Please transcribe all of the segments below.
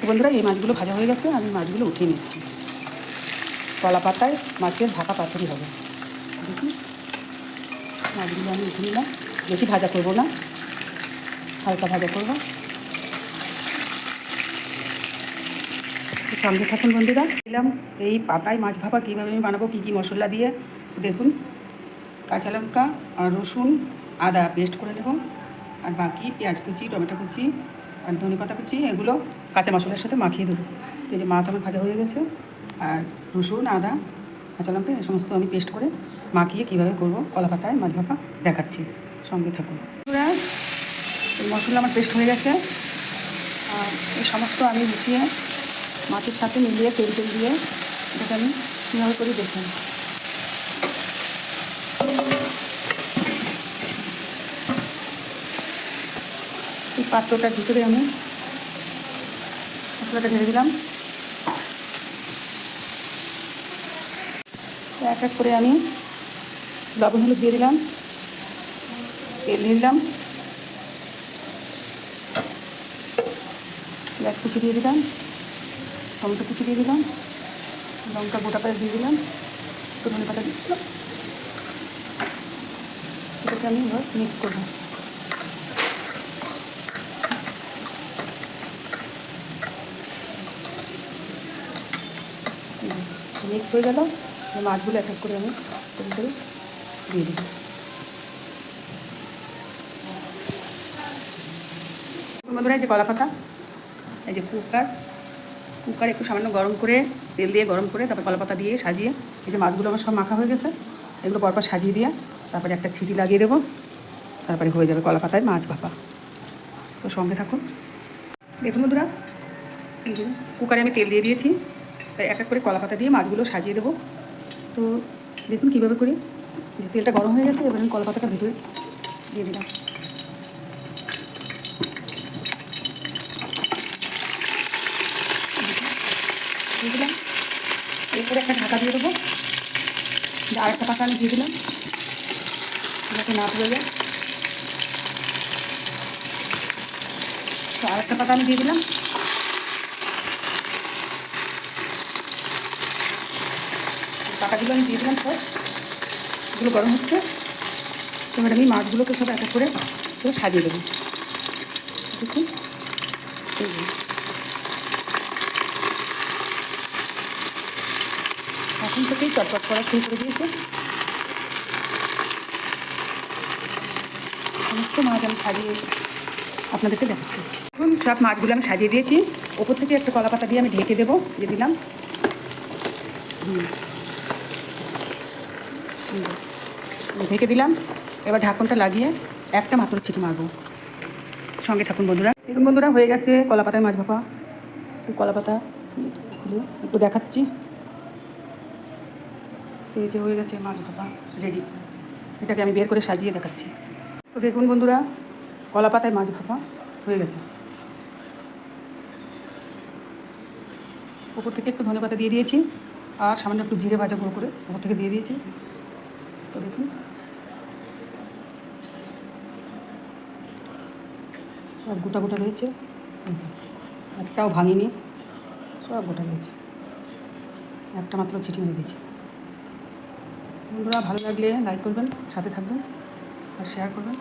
বন্ধুরা এই মাছগুলো ভাজা হয়ে গেছে, আমি মাছগুলো উঠিয়ে নিচ্ছি। কলা পাতায় মাছের ঢাকা পাতুরি হবে। দেখুন মাছগুলো আমি উঠিয়ে নিলাম, বেশি ভাজা করবো না, হালকা ভাজা করবো। সঙ্গে থাকুন বন্ধুরা। দিলাম এই পাতায় মাছ ভাপা কীভাবে আমি বানাবো, কী কী মশলা দিয়ে। দেখুন কাঁচা লঙ্কা আর রসুন আদা পেস্ট করে নেব, আর বাকি পেঁয়াজ কুচি, টমেটো কুচি আর ধনেপাতা কুচি এগুলো কাঁচা মশলার সাথে মাখিয়ে দেবো। এই যে মাছ আমার ভাজা হয়ে গেছে, আর রসুন আদা কাঁচা লঙ্কা এই সমস্ত আমি পেস্ট করে মাখিয়ে কীভাবে করবো কলা পাতায় মাছ ভাপা দেখাচ্ছি, সঙ্গে থাকুন। এই মশলা আমার পেস্ট হয়ে গেছে, আর এই সমস্ত আমি মিশিয়ে মাছের সাথে মিলিয়ে তেল দিয়ে এটাকে আমি কীভাবে করি দেখুন। এই পাত্রটার ভিতরে আমি মশলাটা ঢেলে দিলাম, এক এক করে আমি লবণ হলুদ দিয়ে দিলাম, তেল দিয়ে দিলাম, পেঁয়াজ কুচি দিয়ে দিলাম, টমেটো কুচি দিয়ে দিলাম, লঙ্কা গোটা পেঁয়াজ দিয়ে দিলাম, একটু ধনেপাতা দিয়ে দিলাম। এটাকে আমি এবার মিক্স করবো। মিক্স হয়ে গেল, মাছগুলো এক এক করে আমি করে দিয়ে দিই। বন্ধুরা এই যে কলা পাতা, এই যে কুকার একটু সামান্য গরম করে তেল দিয়ে গরম করে তারপর কলা পাতা দিয়ে সাজিয়ে এই যে মাছগুলো আমার সব মাখা হয়ে গেছে, এগুলো পরপর সাজিয়ে দিয়ে তারপরে একটা ছিটি লাগিয়ে দেবো, তারপরে হয়ে যাবে কলা পাতায় মাছ ভাপা। তো সঙ্গে থাকুন। দেখুন বন্ধুরা এই যে কুকারে আমি তেল দিয়ে দিয়েছি, তাই এক এক করে কলা পাতা দিয়ে মাছগুলো সাজিয়ে দেবো। তো দেখুন কীভাবে করি। তেলটা গরম হয়ে গেছে, এবার আমি কলা পাতাটা ভিতরে দিয়ে দিলাম। দিয়ে দিলাম, এরপরে একটা ঢাকা দিয়ে দেবো। আরেকটা পাতা আমি দিয়ে দিলাম যাতে না পুড়ে যায়। তো আরেকটা পাতা আমি দিয়ে দিলাম। পাতাগুলো আমি দিয়ে দিলাম সব, এগুলো গরম হচ্ছে। এবার আমি মাছগুলোকে সব এক এক করে সাজিয়ে দেবো। দেখুন এখন থেকেই চটপট করা শুরু করে দিয়েছে। সমস্ত মাছ আমি সাজিয়ে আপনাদেরকে দেখাচ্ছি। এখন সব মাছগুলো আমি সাজিয়ে দিয়েছি, ওপর থেকে একটা কলা পাতা দিয়ে আমি ঢেকে দেবো, দিয়ে দিলাম। ঢেকে দিলাম, এবার ঢাকনটা লাগিয়ে একটা মাত্র ছিটি মারবো। সঙ্গে থাকুন বন্ধুরা। দেখুন বন্ধুরা হয়ে গেছে কলা পাতায় মাছ ভাপা। তো কলা পাতা খুলে একটু দেখাচ্ছি। তো এই যে হয়ে গেছে মাছ ভাপা রেডি, এটাকে আমি বের করে সাজিয়ে দেখাচ্ছি। তো দেখুন বন্ধুরা কলা পাতায় মাছ ভাপা হয়ে গেছে। উপর থেকে একটু ধনেপাতা দিয়ে দিয়েছি, আর সামান্য একটু জিরে ভাজা গুঁড়ো করে উপর থেকে দিয়ে দিয়েছি। তো দেখুন সব গোটা গোটা রয়েছে, একটাও ভাঙিনি, সব গোটা রয়েছে। একটা মাত্র ছিটি মেরে দিয়েছি। বন্ধুরা ভালো লাগলে লাইক করবেন, সাথে থাকবেন আর শেয়ার করবেন।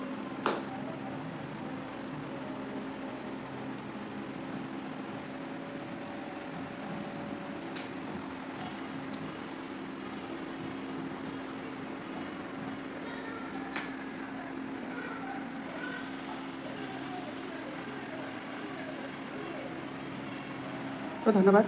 তো ধন্যবাদ।